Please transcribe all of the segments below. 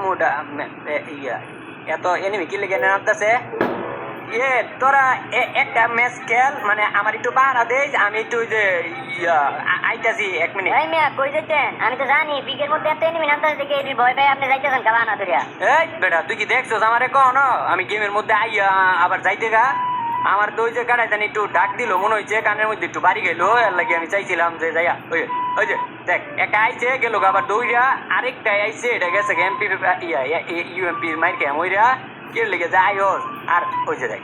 মুডা ইয়া এত এনিমি কি লেগে নামতেছে তোরা একটা ম্যাচ খেল মানে আমার একটু পাহারা দেই আমি একটু যে আইতাছি 1 মিনিট। এই মিয়া কই যাইতেন? আমি তো জানি বিকের মধ্যে এত এনিমি নামতাছে দেখে এই ভয় পাই আপনি যাইতেছেন কাবা না ধরিয়া। এই বেটা তুই কি দেখছস আমারে কখনো আমি গেমের মধ্যে আইয়া আবার যাইতে গা আমার তো ওই যে গাড়াই জানি একটু ডাক দিল মনে হইছে কানের মধ্যে একটু বাড়ি গেল এর লাগে আমি চাইছিলাম যে যাইয়া ওই যে দেখ একটা আইছে গেল আবার দৌড়া আরেকটা আইছে এটা গেছে এমপি ইউএমপি মাইর কে মইরা কে লেগে যাই আর ওই যে দেখ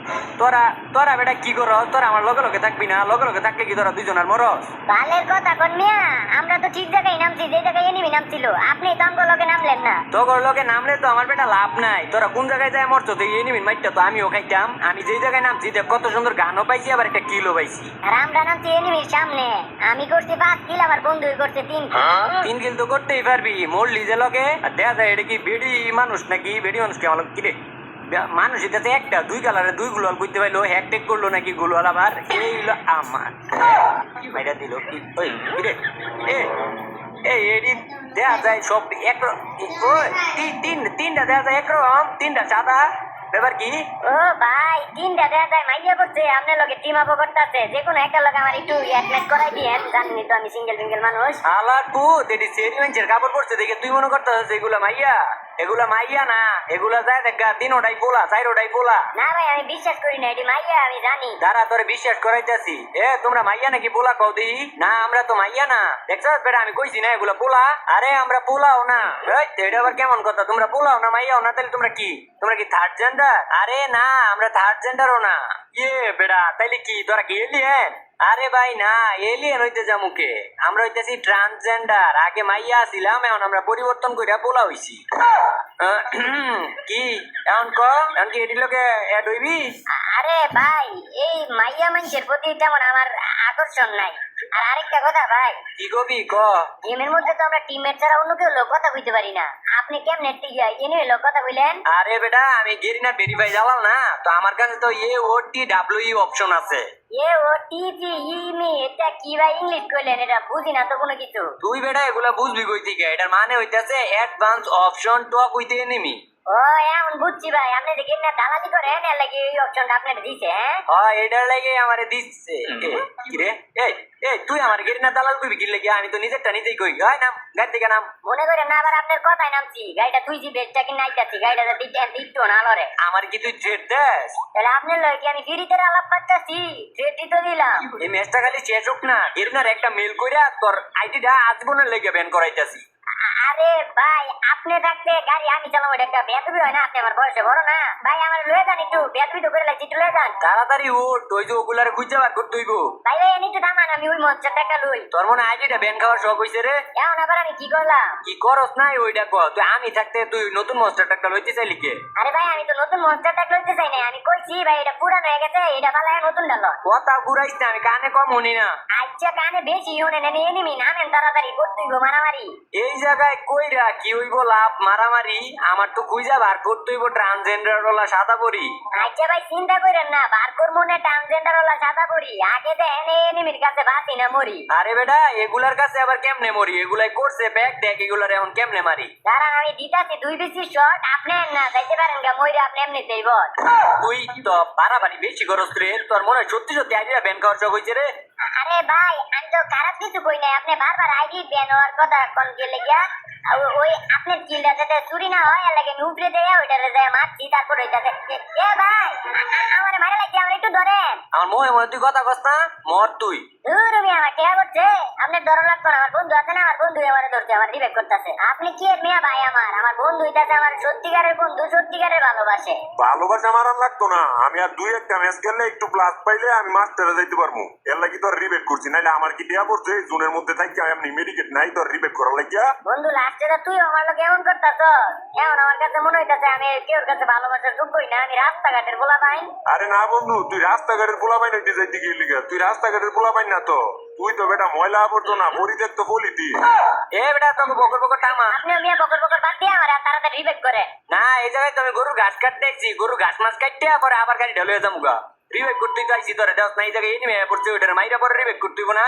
তোরা বেটা কি করস তোরা আমার লগে লগে থাকবি না লগে লগে থাকলে কি তোরা দুইজন আর মরস? বালের কথা কোন মিয়া আমরা তো ঠিক জায়গায় নামছি যে জায়গায় এনিমি নামছিল আপনি তো আমগো লগে নামলেন না। তোর লগে নামলে তো আমার বেটা লাভ নাই তোরা কোন জায়গায় যায় মরছো তো এনিমি মাইরটা তো আমিও খাইতাম আমি যেই জায়গায় নামছি দেখ কত সুন্দর গানও পাইছি আবার একটা কিলও পাইছি। আর আমরা নামছি এনিমির সামনে আমি করছি 5 কিল আমার বন্ধু করছে 3 কিল 3 কিল তো করতেই পারবি মরলি যে লগে আর দেখা যায় এটা কি বেডি মানুষ নাকি বেডি মানুষ কে আমার কি রে মানুষ এটাতে একটা 2 কালারে 2 গুলাল বুঝতে পাইলো হ্যাকটেক করলো নাকি গুলাল আবার এই হলো আমার মাইরা দিল কি ওই কি রে এই এডি দেখা যায় সব এক ওই তিনটা দেখা যায় একরকম তিনটা সাদা ব্যাপার কি? ও ভাই 3টা দেখা যায় মাইয়া করছে আপনার লগে টিম আপ করতেছে যে কোনো একটা লগে আমার একটু অ্যাডমিট করাই দিয়েন জানেনই তো আমি সিঙ্গেল মানুষ। আলাকু দেডি সেরি মানুষের কাপড় পরছে দেখে তুই মনে করতেছিস এগুলা মাইয়া না এগুলা যায় দেখ তিনোটাই পোলা চাইরোটাই পোলা। না ভাই আমি বিশ্বাস করি না এটি মাইয়া আমি জানি। দাঁড়া তোরে বিশ্বাস করাইতেছি তোমরা মাইয়া নাকি পোলা কও দি না আমরা তো মাইয়া না দেখছস বেটা আমি কইছি না এগুলা পোলা আরে আমরা পোলাও না এটা আবার কেমন কথা তোমরা পোলাও না মাইয়াও না তাহলে তোমরা কি থার্ড জেন্ডার? আরে না আমরা থার্ড জেন্ডারও না বেটা তাইলে কি তোরা কি এলিয়েন? আরে ভাই না এলিয়েন হইতে যামুকে আমরা হইতেছি ট্রান্সজেন্ডার আগে মাইয়া ছিলাম এখন আমরা পরিবর্তন কইরা পোলা হইছি। কি এখন কি এটি লোকে অ্যাড হইবি? আরে ভাই এই মাইয়া মানুষের প্রতি তেমন আমার আকর্ষণ নাই। আর আরেকটা কথা ভাই কি কবি ক গেমের মধ্যে তো আমরা টিমমেট ছাড়া অন্য কেউ লোক কথা বুঝতে পারি না আপনি কেমনে এনে লোক কথা বললেন? আরে বেটা আমি গেরিনা ভেরিফাই জালাল না তো আমার কাছে তো AOTWE অপশন আছে। AOTGE এটা কি ভাই ইংলিশ কইলেন এটা বুঝি না তো কোনো কিছু। তুই বেটা এগুলা বুঝবি কই থেকে এটার মানে হইতাছে advance option talk with enemy. ও এমন বুঝছি ভাই আপনি দেখেন না দালালি করেন এর লাগি এই অপশনটা আপনাকে দিছে। হ্যাঁ এটার লাগি আমারে দিচ্ছে কি রে এই তুই আমার গেরিনা দালাল কইবি কি লাগি আমি তো নিজেরটা নিজেই কই নাম গাড়ি থেকে নাম মনে করেন না আবার আপনার কথাই নামছি গাড়িটা তুই জি বেচটা কি নাইতাছি গাড়িটা দিতে না লরে আমার কি তুই থ্রেড দেস? তাহলে আপনার লয় কি আমি ফ্রিতে আলাপ করতেছি থ্রেড তো দিলাম। এই ম্যাচটা খালি শেষ হোক না গেরিনার একটা মেল কইরা তোর আইডিটা আজীবনের লেগে ব্যান করাইতাছি। আরে ভাই আপনি থাকতে গাড়ি আমি চালাবো এটা একটা বেদবি হয় না আপনি আমার বয়সে বড় না ভাই আমার লয়ে যান একটু বেদবি তো করে লাগছি একটু লয়ে যান তাড়াতাড়ি উঠ ওই যে ওগুলারে খুঁজে বার করতে হইব। ভাই ভাই এনে একটু দামান আমি ওই মঞ্চটা একটা লই। তোর মনে আইডিটা ব্যান খাওয়ার শখ হইছে রে? এখন আবার আমি কি করলাম? কি করস নাই ওইটা ক তুই আমি থাকতে তুই নতুন মনস্টার একটা লইতে চাইলি কে? আরে ভাই আমি তো নতুন মনস্টারটা লইতে চাই না আমি কইছি ভাই এটা পুরানো হয়ে গেছে এটা বালায় নতুন ডালো কথা ঘুরাইছ না আমি কানে কম শুনি না। আচ্ছা কানে বেশি শুনে নেন এনিমি নামেন তাড়াতাড়ি করতে গো মারামারি এই জায়গায় কইরা কি হইব লাভ মারামারি আমার তো খুঁজা বার করতে হইব ট্রান্সজেন্ডার ওলা সাদা পরি। আচ্ছা ভাই চিন্তা করেন না বার করবো না ট্রান্সজেন্ডার ওলা সাদা পরি আগে তো এনিমির কাছে বাঁচি না মরি। আরে বেটা এগুলার কাছে আবার কেমনে মরি এগুলাই করছে ব্যাগ দেখ এগুলার এখন কেমনে মারি? দাঁড়ান আমি দিতাছি 2 বেশি শট আপনি না যাইতে পারেন গা মইরা আপনি এমনিতেই বল। তুই তো বাড়াবাড়ি বেশি করস রে তোর মনে হয় সত্যি সত্যি আইডিয়া ব্যান খাওয়ার শখ হইছে রে? আরে ভাই আমি তো খারাপ কিছু কই নাই আপনি বারবার আইডি ব্যান হওয়ার কথা কোন কে লাগিয়া ওই আপনার কিলটা যাতে চুরি না হয় লাগে উপরে দেয়া ওইটারে দেয়া মারছি তারপর ওইটাতে এ ভাই আমার মারা লাগছে আমার একটু ধরেন। আমার মনে তুই কথা কস না মর তুই দূর আমি আমার টেয়া করছে আপনার ডর লাগতো না আমার বন্ধু আছে না আমার বন্ধু আমার ধরছে আমার রিবেক করতেছে আপনি কি মেয়া ভাই আমার বন্ধু হইতাছে আমার সত্যিকারের বন্ধু সত্যিকারের ভালোবাসে আমার আর লাগতো না আমি আর 2-1টা ম্যাচ খেললে একটু প্লাস পাইলে আমি মাস্টারে যাইতে পারবো এর লাগি তোর রিবেক করছি নাইলে আমার কি দেয়া পড়ছে জুনের মধ্যে থাকি আমি মেডিকেট নাই তোর রিবেক করার লাগিয়া। বন্ধু লাস্টে তো তুই আমার লোক এমন করতাছ এখন আমার কাছে মনে হইতাছে আমি কেউর কাছে ভালোবাসার যোগ্যই না আমি রাস্তাঘাটের বলা পাই। আরে না বন্ধু তুই রাস্তাঘাটের পোলাপাইন হইতে যাইতে গেলি তুই রাস্তাঘাটের পোলাপাইন না তো তুই তো বেটা ময়লা আবর্জনা পরিত্যক্ত পলিথি। এ বেটা তোকে বকর টামা আপনি মিয়া বকর বাদ দিয়ে আমার তাড়াতাড়ি রিবেক করে না এই জায়গায় তুমি গরুর ঘাস কাটতে আইছি গরুর ঘাস মাছ কাটতে পরে আবার গাড়ি ঢেলে যাবো গা রিবেক করতে আইছি তোর দেখ না এই জায়গায় এনিমে পড়ছে ওইটার মাইরা পরে রিবেক করতে না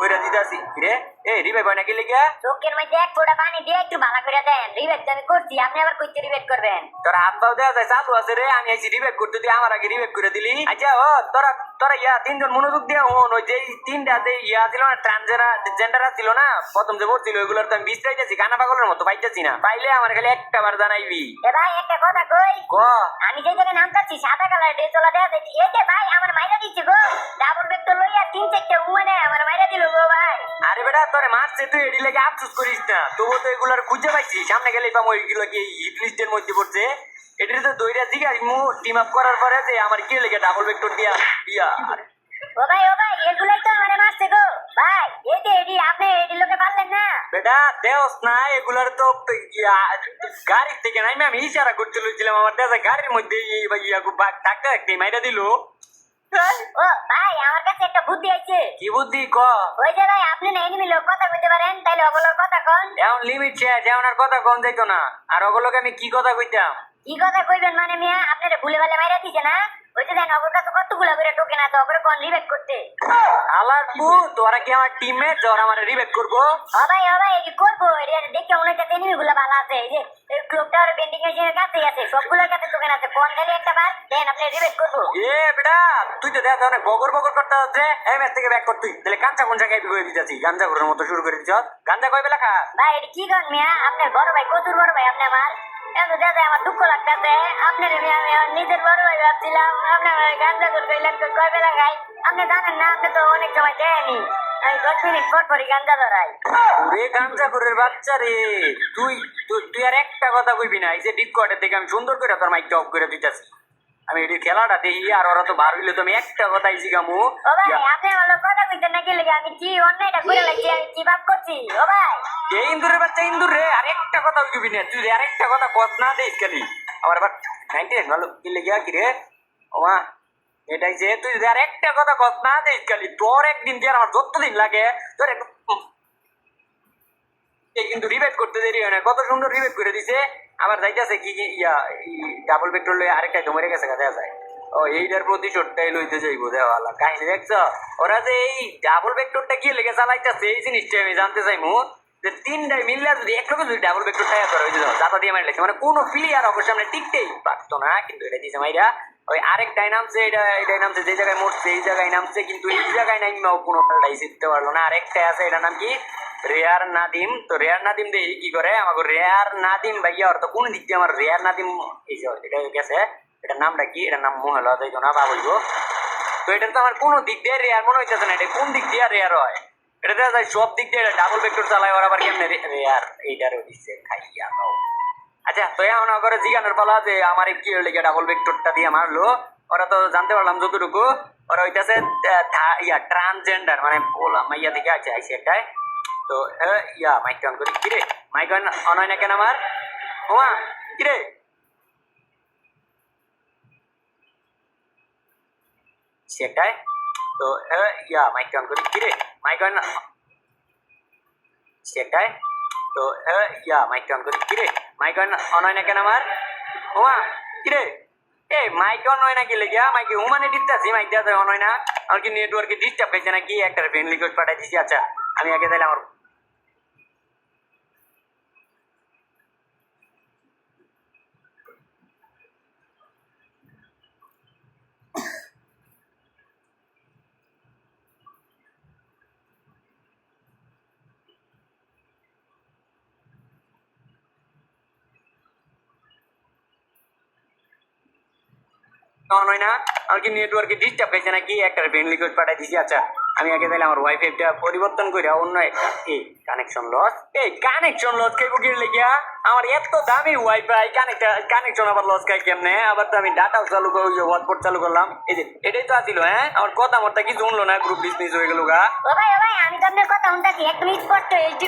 কইরা দিতাছি রে এ রিবে কয় নাকি লিগা চোখের মধ্যে এক ফোঁটা পানি দিয়ে একটু ভালো করে দেন রিবেট আমি করছি আপনি আবার কইতে রিবেট করবেন তোর হাত পাও দেওয়া যায় চালু আছে রে আমি আইছি রিবেট করতে তুই আমার আগে রিবেট করে দিলি আচ্ছা ও তোরা তোরা ইয়া তিনজন মনোযোগ দিয়ে হন ওই যে তিনটা যে ইয়া ছিল না ট্রান্সজেন্ডার ছিল না প্রথম যে ভর্তি হলো ওইগুলোর তো আমি বিস্তারিতেছি কানা পাগলের মতো পাইতেছি না পাইলে আমার খালি একটা বার জানাইবি এ ভাই একটা কথা কই ক আমি যে জায়গায় নাম চাচ্ছি সাদা কালার ডে চলা দেয়া দেখি এই যে ভাই আমার মাইরা দিচ্ছে গো ডাবল বেড তো লইয়া 3-4টা উমানে আমার মাইরা দিল গো ভাই আরে বেটা তোরে মারছে তুই এডি লেগে আফসোস করিস না তবুও তো এগুলোর খুঁজে পাইছি সামনে গেলেই পাবো ওইগুলো কি হিট লিস্টের মধ্যে পড়ছে এটির তো দইরা জিগা মু টিম আপ করার পরে যে আমার কি লেগে ডাবল ভেক্টর দিয়া দিয়া ও ভাই এগুলাই তো আমারে মারছে গো ভাই এই যে এডি আপনি এডি লোকে পারলেন না বেটা দেওস না এগুলার তো গাড়ি থেকে নাই আমি ইশারা করতে লইছিলাম আমার দেখা গাড়ির মধ্যে ইয়া ডাক্তার একটি মাইরা দিল ও ভাই আমার কাছে একটা বুদ্ধি আছে কি বুদ্ধি ক ওই যে ভাই আপনি না এনিমি লোক কথা কইতে পারেন তাইলে ওগুলোর কথা কোন এখন লিমিট শেষ এখন আর কথা কম যাইতো না আর ওগুলোকে আমি কি কথা কইতাম কি কথা কইবেন মানে মিয়া আপনারে ভুলে ভালে মাইরা দিছে না ওইটা দেন ওগুলো তো কতগুলো করে টোকেন আছে ওগুলো কোন রিবেট করতে আলার পু তোরা কি আমার টিমমেট যারা আমার রিবেট করবো ও ভাই এই যে করবো এটা দেখে মনে হচ্ছে এনিমি গুলো ভালো আছে এই যে ক্লব টাওয়ার বেন্ডিং এর কাছে আছে সবগুলোর কাছে টোকেন আছে কোন খালি একটা বার দেন আপনি রিবেট করবো এ বেটা তুই তো দেখা অনেক বগর বগর করতে হচ্ছে এই ম্যাচ থেকে ব্যাক কর তুই তাহলে গাঞ্জা কোন জায়গায় বিয়ে দিতেছি গাঞ্জা ঘুরের মতো শুরু করে দিচ্ছ গাঞ্জা কয় বেলা খা ভাই এটা কি গান মিয়া আপনার বড় ভাই কতুর বড় ভাই আপনি আমার এত দাদা আমার দুঃখ লাগতেছে আপনার আমি আমার নিজের বড় ভাই ভাবছিলাম আপনার গাঞ্জা করে কইলেন তো কয় বেলা খাই আপনি জানেন না আপনি তো অনেক সময় দেয়নি আমি 10 মিনিট পর পরই গাঞ্জা ধরাই রে গাঞ্জা ঘুরের বাচ্চা রে তুই তুই আর একটা কথা কইবি না এই যে ডিসকর্ডের থেকে আমি সুন্দর করে তোর মাইকটা অফ করে দিতেছি আমি এই খেলাটা দেখি আর ওরা তো বার হইলে তো আমি একটা কথাই শিখামু ও ভাই আপনি ভালো কথা কইতেন না কি লাগে আমি কি অন্যায়টা করে লাগছি আমি কি ভাব করছি ও ভাই এই ইন্দুরের বাচ্চা ইন্দুর রে আরেকটা কথা কইবি না তুই আরেকটা কথা কত না দেইস খালি আমার আবার 99 ভালো কি লেগে কি রে ওমা এটাই যে তুই আর একটা কথা কত না দেইস খালি তোর একদিন দিয়ে আমার যতদিন লাগে তোর কিন্তু রিবেট করতে দেরি হয় না কত সুন্দর রিবেট করে দিছে আবার যাইতেছে কি ইয়া ডাবল ভেক্টর লয়ে আরেকটা জমে গেছে দেখা যায় ও এইটার প্রতিশোধটাই লইতে যাইবো দেওয়ালা কাহিনী দেখছ ওরা যে এই ডাবল ভেক্টরটা কি লেগে চালাইতেছে এই জিনিসটা আমি জানতে চাইমু যে তিনটাই মিললে যদি একরকম যদি ডাবল ভেক্টর টাইপ করা হয়েছে জাতা দিয়ে মারি লাগছে মানে কোনো প্লেয়ার অবশ্য সামনে টিকতেই পারতো না কিন্তু এটা দিয়েছে মাইরা ওই আরেকটাই নামছে এটাই নামছে যে জায়গায় মরছে এই জায়গায় নামছে কিন্তু এই জায়গায় নাইমাও কোনো পাল্টাই জিততে পারলো না আরেকটাই আছে এটার নাম কি রেয়ার নাদিম তো রেয়ার নাদিম দেখি কি করে আমাকে রেয়ার নাদিম ভাইয়া অর্থ কোন দিক দিয়ে আমার রেয়ার নাদিম এই যে এটা গেছে এটার নামটা কি এটার নাম মোহেলা তাই না বা বলবো তো এটা তো আমার কোনো দিক দিয়ে রেয়ার মনে হইতেছে না এটা কোন দিক দিয়ে রেয়ার হয় এটা দেখা যায় সব দিক দিয়ে ডাবল ভেক্টর চালায় ওরা আবার কেমনে রেয়ার এইটারও দিচ্ছে খাইয়া নাও আচ্ছা তো এখন করে জিজ্ঞানোর পালা যে আমার কি হলে ডাবল ভেক্টরটা দিয়ে মারলো ওরা তো জানতে পারলাম যতটুকু ওরা হইতেছে ইয়া ট্রান্সজেন্ডার মানে বললাম মাইয়া থেকে আছে আইসি একটাই তো ইয়া মাইক অন করি কিরে মাইক অন হয় না কেন আমার ওমা কিরে সেটাই তো ইয়া মাইক অন করি কিরে মাইক অন সেটাই তো ইয়া মাইক অন করি কিরে মাইক অন হয় না কেন আমার ওমা কিরে এই মাইক অন হয় না কি লেগে মাইকে হুমানে দিতেছি মাইক দেওয়া অন হয় না আমার কি নেটওয়ার্কে ডিস্টার্ব হয়েছে নাকি একটা ফ্রেন্ড রিকোয়েস্ট পাঠাই দিছি আচ্ছা আমি আগে তাহলে আমার অন হয় না আমার কি নেটওয়ার্কে ডিস্টার্ব হয়েছে নাকি একটা ফ্রেন্ড রিকোয়েস্ট পাঠাই দিছি আচ্ছা আমি আগে তাহলে আমার ওয়াইফাইটা পরিবর্তন করে অন্য এই কানেকশন লস খাইবো কি লেগিয়া আমার এত দামি ওয়াইফাই কানেকশন আবার লস খাই কেমনে আবার তো আমি ডাটাও চালু করি হটস্পট চালু করলাম এই যে এটাই তো আসিল হ্যাঁ আমার কথা মরটা কি শুনলো না গ্রুপ ডিসমিস হয়ে গেল গা ও ভাই আমি তো আপনার কথা শুনতেছি একদম স্পষ্ট এইচডি